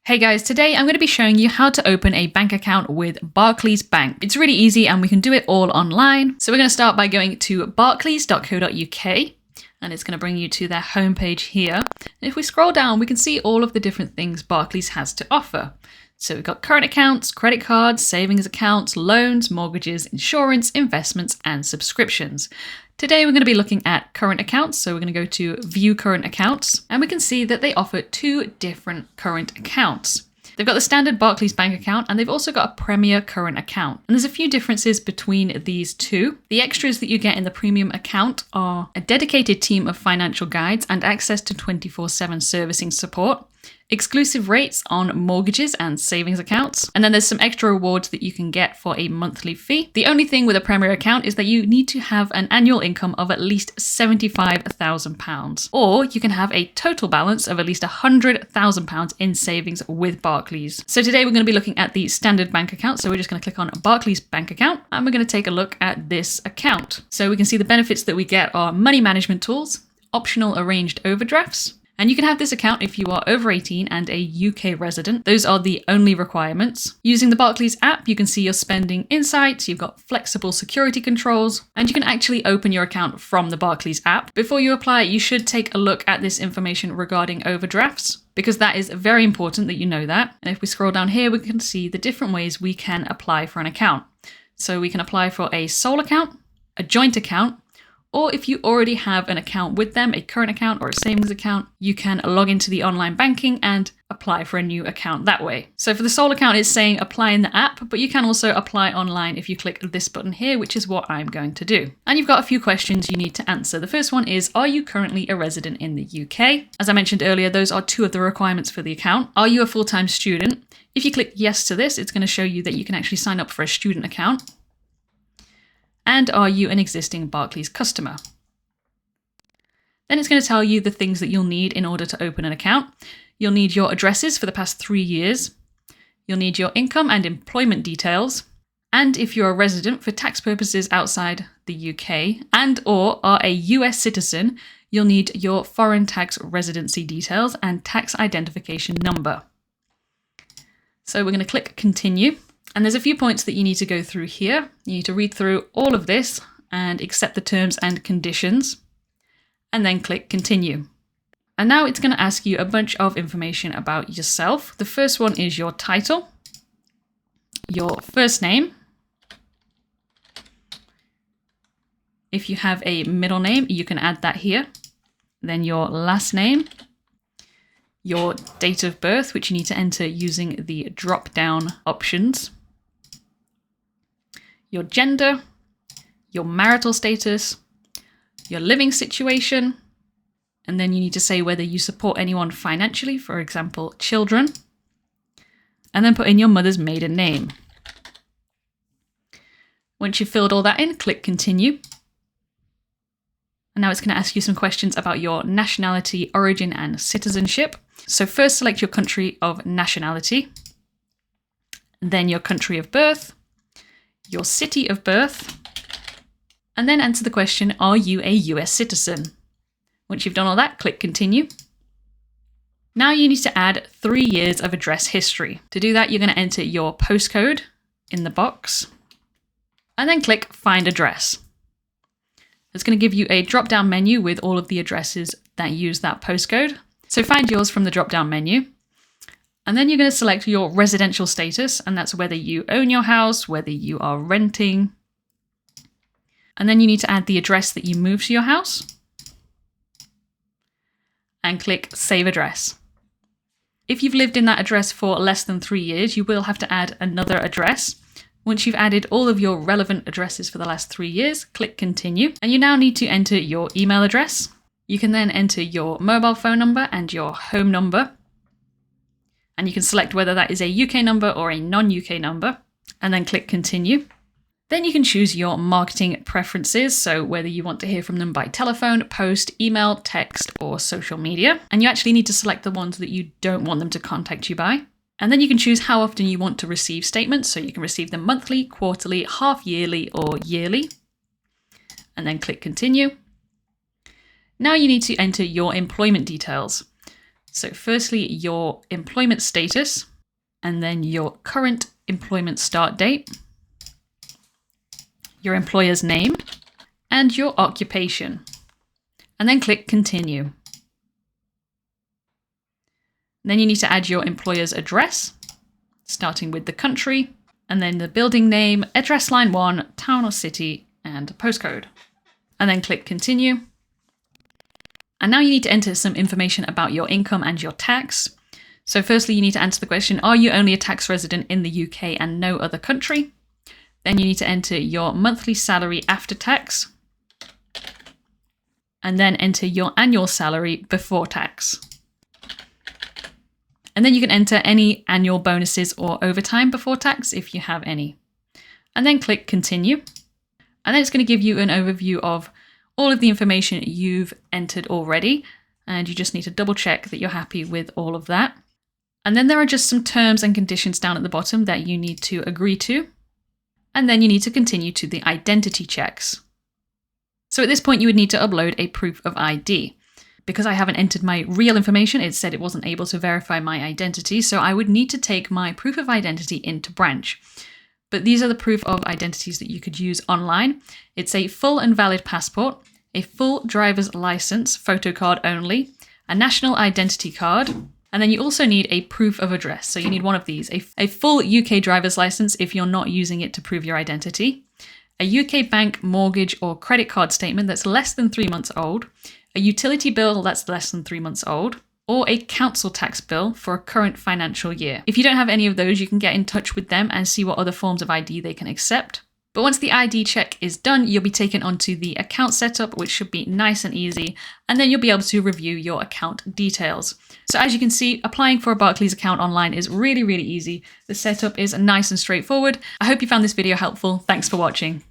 Hey guys, today I'm going to be showing you how to open a bank account with Barclays Bank. It's really easy and we can do it all online. So we're going to start by going to barclays.co.uk and it's going to bring you to their homepage here. And if we scroll down, we can see all of the different things Barclays has to offer. So we've got current accounts, credit cards, savings accounts, loans, mortgages, insurance, investments, and subscriptions. Today we're going to be looking at current accounts, so we're going to go to View Current Accounts, and we can see that they offer two different current accounts. They've got the standard Barclays Bank account, and they've also got a Premier current account. And there's a few differences between these two. The extras that you get in the Premium account are a dedicated team of financial guides and access to 24/7 servicing support, exclusive rates on mortgages and savings accounts, and then there's some extra rewards that you can get for a monthly fee. The only thing with a Premier account is that you need to have an annual income of at least £75,000, or you can have a total balance of at least £100,000 in savings with Barclays. So today we're going to be looking at the standard bank account, so we're just going to click on Barclays Bank account, and we're going to take a look at this account. So we can see the benefits that we get are money management tools, optional arranged overdrafts, and you can have this account if you are over 18 and a UK resident. Those are the only requirements. Using the Barclays app, you can see your spending insights, you've got flexible security controls, and you can actually open your account from the Barclays app. Before you apply, you should take a look at this information regarding overdrafts, because that is very important that you know that. And if we scroll down here, we can see the different ways we can apply for an account. So we can apply for a sole account, a joint account, or if you already have an account with them, a current account or a savings account, you can log into the online banking and apply for a new account that way. So for the sole account, it's saying apply in the app, but you can also apply online if you click this button here, which is what I'm going to do. And you've got a few questions you need to answer. The first one is, are you currently a resident in the UK? As I mentioned earlier, those are two of the requirements for the account. Are you a full-time student? If you click yes to this, it's going to show you that you can actually sign up for a student account. And are you an existing Barclays customer? Then it's going to tell you the things that you'll need in order to open an account. You'll need your addresses for the past 3 years. You'll need your income and employment details. And if you're a resident for tax purposes outside the UK and or are a US citizen, you'll need your foreign tax residency details and tax identification number. So we're going to click continue. And there's a few points that you need to go through here. You need to read through all of this and accept the terms and conditions, and then click continue. And now it's going to ask you a bunch of information about yourself. The first one is your title, your first name. If you have a middle name, you can add that here. Then your last name, your date of birth, which you need to enter using the drop-down options, your gender, your marital status, your living situation, and then you need to say whether you support anyone financially, for example, children, and then put in your mother's maiden name. Once you've filled all that in, click continue. And now it's going to ask you some questions about your nationality, origin, and citizenship. So first select your country of nationality, then your country of birth, your city of birth, and then answer the question, are you a US citizen? Once you've done all that, click continue. Now you need to add 3 years of address history. To do that, you're going to enter your postcode in the box and then click find address. It's going to give you a drop-down menu with all of the addresses that use that postcode. So find yours from the drop-down menu. And then you're going to select your residential status, and that's whether you own your house, whether you are renting. And then you need to add the address that you moved to your house. And click Save Address. If you've lived in that address for less than 3 years, you will have to add another address. Once you've added all of your relevant addresses for the last 3 years, click Continue. And you now need to enter your email address. You can then enter your mobile phone number and your home number. And you can select whether that is a UK number or a non-UK number, and then click Continue. Then you can choose your marketing preferences, so whether you want to hear from them by telephone, post, email, text, or social media. And you actually need to select the ones that you don't want them to contact you by. And then you can choose how often you want to receive statements, so you can receive them monthly, quarterly, half yearly, or yearly. And then click Continue. Now you need to enter your employment details. So firstly, your employment status, and then your current employment start date, your employer's name, and your occupation. And then click Continue. Then you need to add your employer's address, starting with the country, and then the building name, address line 1, town or city, and postcode. And then click Continue. And now you need to enter some information about your income and your tax. So firstly, you need to answer the question, are you only a tax resident in the UK and no other country? Then you need to enter your monthly salary after tax. And then enter your annual salary before tax. And then you can enter any annual bonuses or overtime before tax if you have any. And then click Continue. And then it's going to give you an overview of all of the information you've entered already. And you just need to double check that you're happy with all of that. And then there are just some terms and conditions down at the bottom that you need to agree to. And then you need to continue to the identity checks. So at this point, you would need to upload a proof of ID. Because I haven't entered my real information, it said it wasn't able to verify my identity, so I would need to take my proof of identity into branch. But these are the proof of identities that you could use online. It's a full and valid passport, a full driver's license, photo card only, a national identity card, and then you also need a proof of address. So you need one of these, a full UK driver's license if you're not using it to prove your identity, a UK bank mortgage or credit card statement that's less than 3 months old, a utility bill that's less than 3 months old, or a council tax bill for a current financial year. If you don't have any of those, you can get in touch with them and see what other forms of ID they can accept. But once the ID check is done, you'll be taken onto the account setup, which should be nice and easy, and then you'll be able to review your account details. So as you can see, applying for a Barclays account online is really, really easy. The setup is nice and straightforward. I hope you found this video helpful. Thanks for watching.